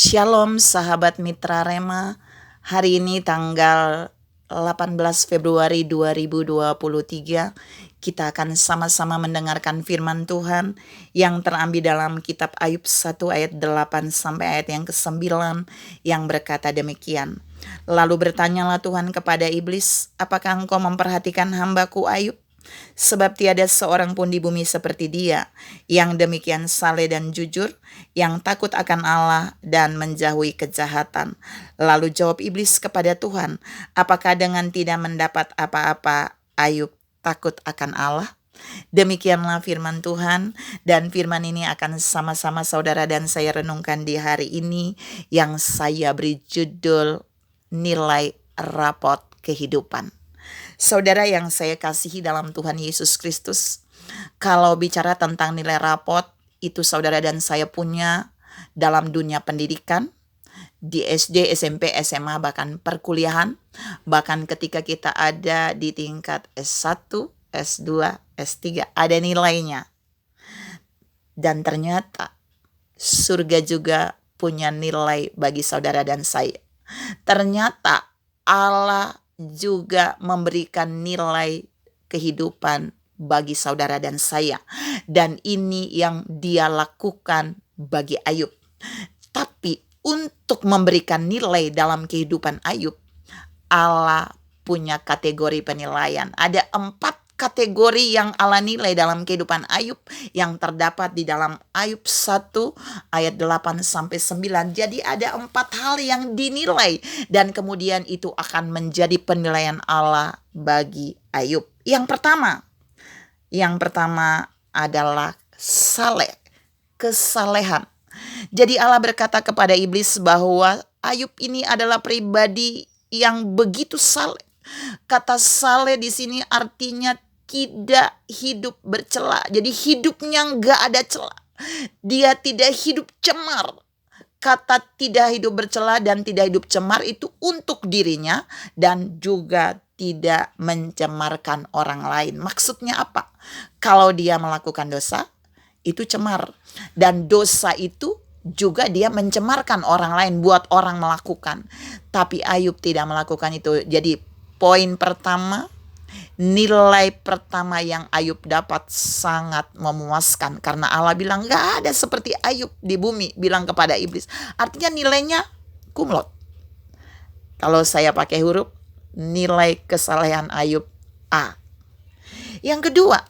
Shalom sahabat Mitra Rema. Hari ini tanggal 18 Februari 2023 kita akan sama-sama mendengarkan firman Tuhan yang terambil dalam kitab Ayub 1 ayat 8 sampai ayat yang ke-9 yang berkata demikian. Lalu bertanyalah Tuhan kepada iblis, apakah engkau memperhatikan hambaku Ayub? Sebab tiada seorang pun di bumi seperti dia, yang demikian saleh dan jujur, yang takut akan Allah dan menjauhi kejahatan. Lalu jawab iblis kepada Tuhan, apakah dengan tidak mendapat apa-apa Ayub takut akan Allah? Demikianlah firman Tuhan, dan firman ini akan sama-sama saudara dan saya renungkan di hari ini yang saya beri judul nilai rapot kehidupan. Saudara yang saya kasihi dalam Tuhan Yesus Kristus, kalau bicara tentang nilai rapot, itu saudara dan saya punya dalam dunia pendidikan, di SD, SMP, SMA, bahkan perkuliahan, bahkan ketika kita ada di tingkat S1, S2, S3, ada nilainya. Dan ternyata surga juga punya nilai bagi saudara dan saya. Ternyata Allah juga memberikan nilai kehidupan bagi saudara dan saya. Dan ini yang dia lakukan bagi Ayub. Tapi untuk memberikan nilai dalam kehidupan Ayub, Allah punya kategori penilaian. Ada 4 kategori yang Allah nilai dalam kehidupan Ayub yang terdapat di dalam Ayub 1 ayat 8 sampai 9. Jadi ada 4 hal yang dinilai dan kemudian itu akan menjadi penilaian Allah bagi Ayub. Yang pertama adalah saleh, kesalehan. Jadi Allah berkata kepada iblis bahwa Ayub ini adalah pribadi yang begitu saleh. Kata saleh di sini artinya tidak hidup bercela. Jadi hidupnya nggak ada cela. Dia tidak hidup cemar. Kata tidak hidup bercela dan tidak hidup cemar itu untuk dirinya dan juga tidak mencemarkan orang lain. Maksudnya apa? Kalau dia melakukan dosa, itu cemar. Dan dosa itu juga dia mencemarkan orang lain, buat orang melakukan. Tapi Ayub tidak melakukan itu. Jadi poin pertama, nilai pertama yang Ayub dapat sangat memuaskan. Karena Allah bilang gak ada seperti Ayub di bumi, bilang kepada iblis. Artinya nilainya kumlot. Kalau saya pakai huruf, nilai kesalehan Ayub A. Yang kedua,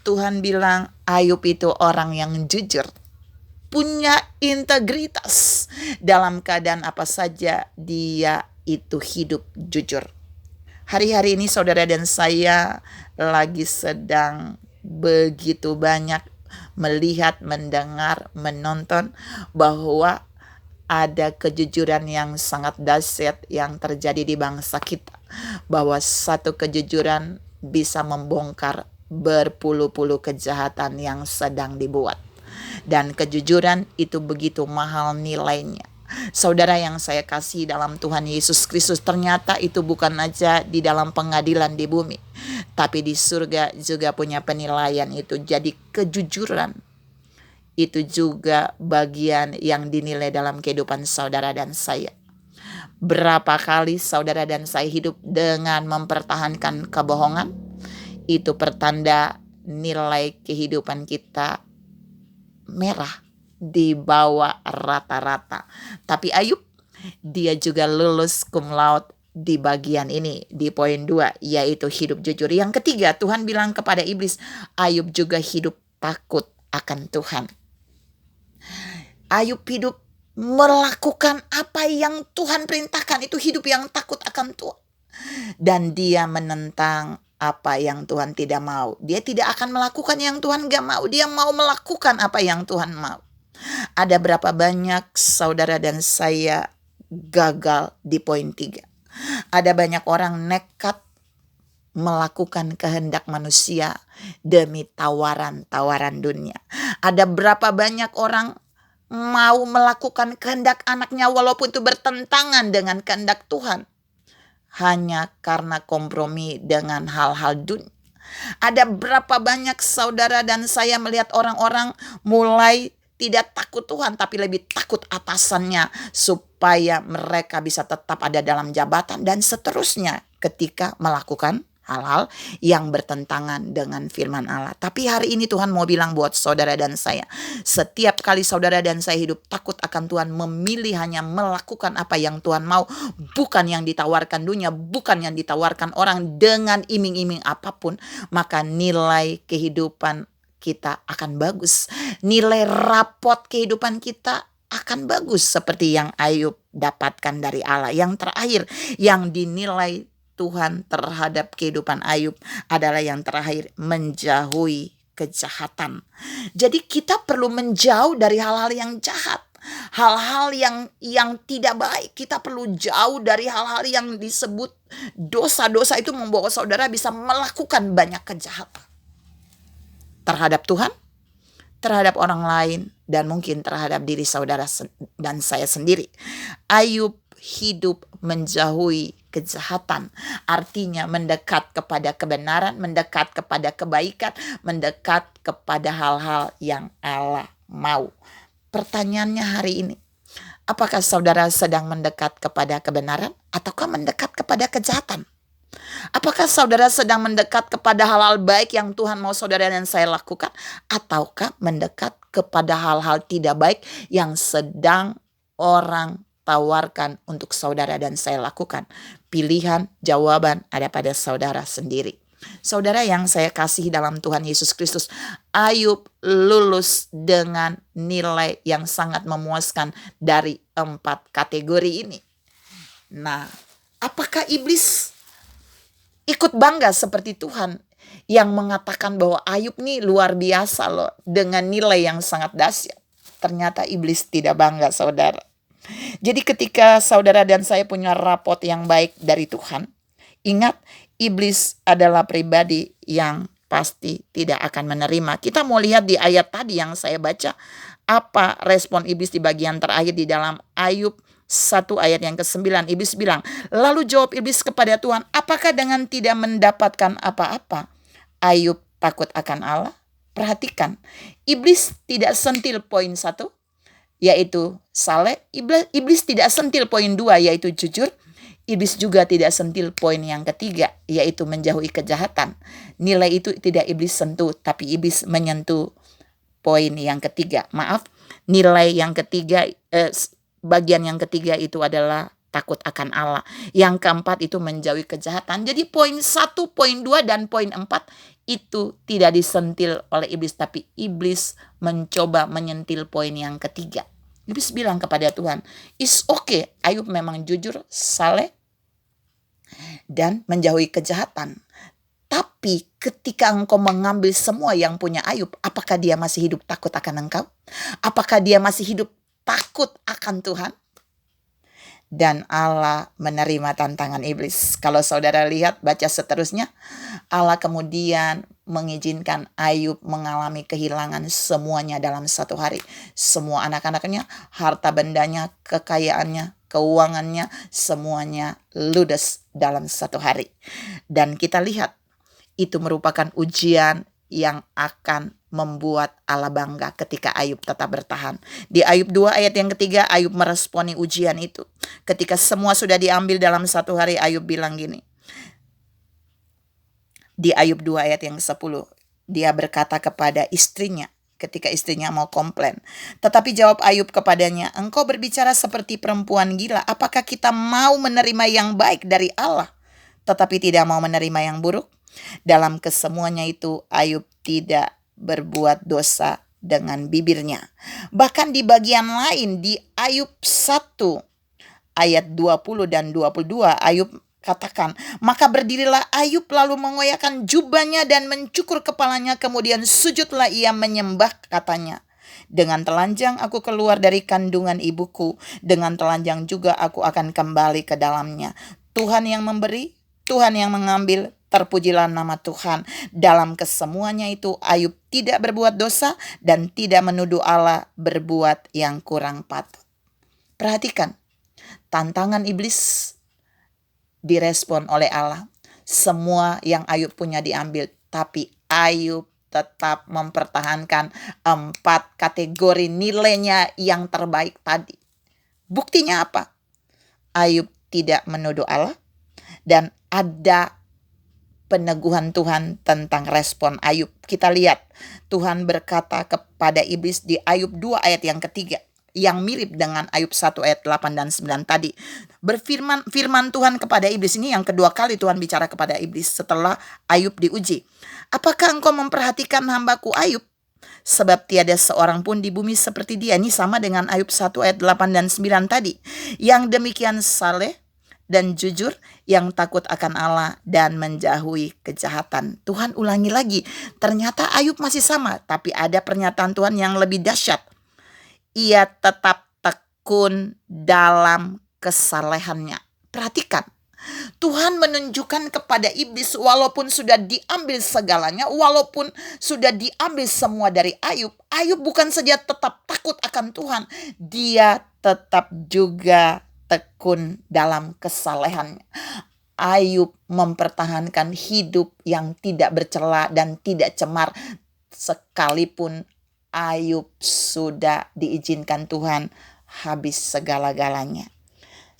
Tuhan bilang Ayub itu orang yang jujur, punya integritas. Dalam keadaan apa saja dia itu hidup jujur. Hari-hari ini saudara dan saya lagi sedang begitu banyak melihat, mendengar, menonton bahwa ada kejujuran yang sangat dahsyat yang terjadi di bangsa kita. Bahwa satu kejujuran bisa membongkar berpuluh-puluh kejahatan yang sedang dibuat. Dan kejujuran itu begitu mahal nilainya. Saudara yang saya kasih dalam Tuhan Yesus Kristus, ternyata itu bukan aja di dalam pengadilan di bumi, tapi di surga juga punya penilaian itu. Jadi kejujuran itu juga bagian yang dinilai dalam kehidupan saudara dan saya. Berapa kali saudara dan saya hidup dengan mempertahankan kebohongan, itu pertanda nilai kehidupan kita merah di bawah rata-rata. Tapi Ayub, dia juga lulus cum laude di bagian ini, di poin 2, yaitu hidup jujur. Yang ketiga, Tuhan bilang kepada iblis, Ayub juga hidup takut akan Tuhan. Ayub hidup melakukan apa yang Tuhan perintahkan, itu hidup yang takut akan Tuhan. Dan dia menentang apa yang Tuhan tidak mau. Dia tidak akan melakukan yang Tuhan gak mau. Dia mau melakukan apa yang Tuhan mau. Ada berapa banyak saudara dan saya gagal di poin 3. Ada banyak orang nekat melakukan kehendak manusia demi tawaran-tawaran dunia. Ada berapa banyak orang mau melakukan kehendak anaknya walaupun itu bertentangan dengan kehendak Tuhan. Hanya karena kompromi dengan hal-hal dunia. Ada berapa banyak saudara dan saya melihat orang-orang mulai tidak takut Tuhan, tapi lebih takut atasannya supaya mereka bisa tetap ada dalam jabatan dan seterusnya ketika melakukan hal-hal yang bertentangan dengan firman Allah. Tapi hari ini Tuhan mau bilang buat saudara dan saya, setiap kali saudara dan saya hidup takut akan Tuhan, memilih hanya melakukan apa yang Tuhan mau, bukan yang ditawarkan dunia, bukan yang ditawarkan orang dengan iming-iming apapun, maka nilai kehidupan kita akan bagus. Nilai rapot kehidupan kita akan bagus seperti yang Ayub dapatkan dari Allah. Yang terakhir yang dinilai Tuhan terhadap kehidupan Ayub adalah yang terakhir, menjauhi kejahatan. Jadi kita perlu menjauh dari hal-hal yang jahat. Hal-hal yang tidak baik. Kita perlu jauh dari hal-hal yang disebut dosa-dosa. Itu membawa saudara bisa melakukan banyak kejahatan terhadap Tuhan, terhadap orang lain, dan mungkin terhadap diri saudara dan saya sendiri. Ayub hidup menjauhi kejahatan, artinya mendekat kepada kebenaran, mendekat kepada kebaikan, mendekat kepada hal-hal yang Allah mau. Pertanyaannya hari ini, apakah saudara sedang mendekat kepada kebenaran ataukah mendekat kepada kejahatan? Apakah saudara sedang mendekat kepada hal-hal baik yang Tuhan mau saudara dan saya lakukan, ataukah mendekat kepada hal-hal tidak baik yang sedang orang tawarkan untuk saudara dan saya lakukan? Pilihan jawaban ada pada saudara sendiri. Saudara yang saya kasih dalam Tuhan Yesus Kristus, Ayub lulus dengan nilai yang sangat memuaskan dari 4 kategori ini. Nah, apakah iblis ikut bangga seperti Tuhan yang mengatakan bahwa Ayub nih luar biasa loh dengan nilai yang sangat dahsyat? Ternyata iblis tidak bangga, saudara. Jadi ketika saudara dan saya punya rapot yang baik dari Tuhan, ingat, iblis adalah pribadi yang pasti tidak akan menerima. Kita mau lihat di ayat tadi yang saya baca, apa respon iblis di bagian terakhir di dalam Ayub 1 ayat yang ke-9. Iblis bilang, lalu jawab iblis kepada Tuhan, apakah dengan tidak mendapatkan apa-apa Ayub takut akan Allah? Perhatikan, iblis tidak sentil poin 1, yaitu saleh. Iblis tidak sentil poin 2, yaitu jujur. Iblis juga tidak sentil poin yang ketiga, yaitu menjauhi kejahatan. Nilai itu tidak iblis sentuh, tapi iblis menyentuh poin yang ketiga. Maaf, nilai yang ketiga, bagian yang ketiga itu adalah takut akan Allah. Yang keempat itu menjauhi kejahatan. Jadi poin 1, poin 2, dan poin 4 itu tidak disentil oleh iblis, tapi iblis mencoba menyentil poin yang ketiga. Iblis bilang kepada Tuhan, it's okay, Ayub memang jujur, saleh, dan menjauhi kejahatan. Tapi ketika engkau mengambil semua yang punya Ayub, apakah dia masih hidup takut akan engkau? Apakah dia masih hidup takut akan Tuhan? Dan Allah menerima tantangan iblis. Kalau saudara lihat, baca seterusnya, Allah kemudian mengizinkan Ayub mengalami kehilangan semuanya dalam 1 hari. Semua anak-anaknya, harta bendanya, kekayaannya, keuangannya, semuanya ludes dalam 1 hari. Dan kita lihat, itu merupakan ujian yang akan membuat Allah bangga ketika Ayub tetap bertahan. Di Ayub 2 ayat yang ketiga, Ayub meresponi ujian itu. Ketika semua sudah diambil dalam 1 hari, Ayub bilang gini. Di Ayub 2 ayat yang 10, dia berkata kepada istrinya ketika istrinya mau komplain. Tetapi jawab Ayub kepadanya, engkau berbicara seperti perempuan gila. Apakah kita mau menerima yang baik dari Allah, tetapi tidak mau menerima yang buruk? Dalam kesemuanya itu Ayub tidak berbuat dosa dengan bibirnya. Bahkan di bagian lain di Ayub 1 ayat 20 dan 22, Ayub katakan, maka berdirilah Ayub lalu mengoyakkan jubahnya dan mencukur kepalanya, kemudian sujudlah ia menyembah, katanya, dengan telanjang aku keluar dari kandungan ibuku, dengan telanjang juga aku akan kembali ke dalamnya. Tuhan yang memberi, Tuhan yang mengambil, terpujilah nama Tuhan. Dalam kesemuanya itu Ayub tidak berbuat dosa dan tidak menuduh Allah berbuat yang kurang patut. Perhatikan, tantangan iblis direspon oleh Allah. Semua yang Ayub punya diambil, tapi Ayub tetap mempertahankan 4 kategori nilainya yang terbaik tadi. Buktinya apa? Ayub tidak menuduh Allah, dan ada peneguhan Tuhan tentang respon Ayub. Kita lihat Tuhan berkata kepada iblis di Ayub 2 ayat yang ketiga, yang mirip dengan Ayub 1 ayat 8 dan 9 tadi. Firman Tuhan kepada iblis ini yang kedua kali Tuhan bicara kepada iblis setelah Ayub diuji. Apakah engkau memperhatikan hambaku Ayub? Sebab tiada seorang pun di bumi seperti dia. Ini sama dengan Ayub 1 ayat 8 dan 9 tadi. Yang demikian saleh dan jujur, yang takut akan Allah dan menjauhi kejahatan. Tuhan ulangi lagi. Ternyata Ayub masih sama, tapi ada pernyataan Tuhan yang lebih dahsyat. Ia tetap tekun dalam kesalehannya. Perhatikan, Tuhan menunjukkan kepada iblis walaupun sudah diambil segalanya, walaupun sudah diambil semua dari Ayub, Ayub bukan saja tetap takut akan Tuhan, dia tetap juga tekun dalam kesalehannya. Ayub mempertahankan hidup yang tidak bercela dan tidak cemar sekalipun Ayub sudah diizinkan Tuhan habis segala-galanya.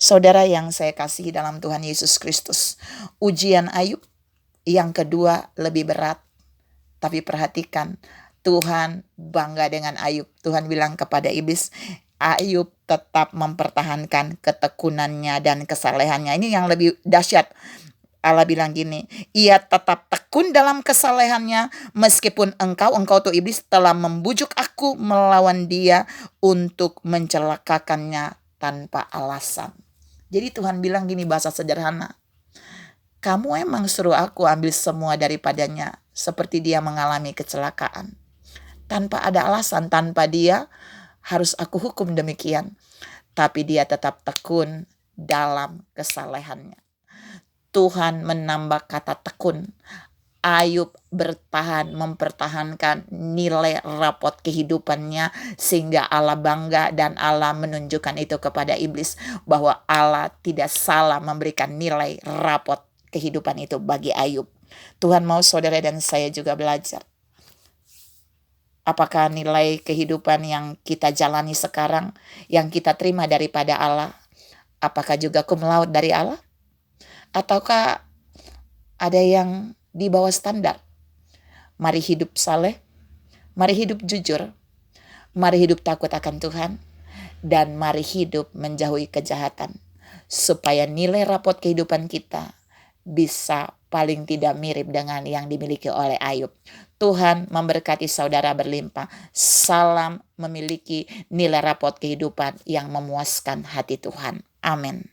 Saudara yang saya kasihi dalam Tuhan Yesus Kristus, ujian Ayub yang kedua lebih berat. Tapi perhatikan, Tuhan bangga dengan Ayub. Tuhan bilang kepada iblis, Ayub tetap mempertahankan ketekunannya dan kesalehannya. Ini yang lebih dahsyat. Allah bilang gini, ia tetap tekun dalam kesalehannya meskipun engkau tuh iblis telah membujuk aku melawan dia untuk mencelakakannya tanpa alasan. Jadi Tuhan bilang gini, bahasa sederhana, kamu emang suruh aku ambil semua daripadanya seperti dia mengalami kecelakaan. Tanpa ada alasan, tanpa dia harus aku hukum demikian. Tapi dia tetap tekun dalam kesalehannya. Tuhan menambah kata tekun. Ayub bertahan mempertahankan nilai rapot kehidupannya sehingga Allah bangga, dan Allah menunjukkan itu kepada iblis bahwa Allah tidak salah memberikan nilai rapot kehidupan itu bagi Ayub. Tuhan mau saudara dan saya juga belajar. Apakah nilai kehidupan yang kita jalani sekarang, yang kita terima daripada Allah, apakah juga cum laude dari Allah? Ataukah ada yang di bawah standar? Mari hidup saleh, mari hidup jujur, mari hidup takut akan Tuhan, dan mari hidup menjauhi kejahatan. Supaya nilai rapot kehidupan kita bisa paling tidak mirip dengan yang dimiliki oleh Ayub. Tuhan memberkati saudara berlimpah. Salam memiliki nilai rapot kehidupan yang memuaskan hati Tuhan. Amin.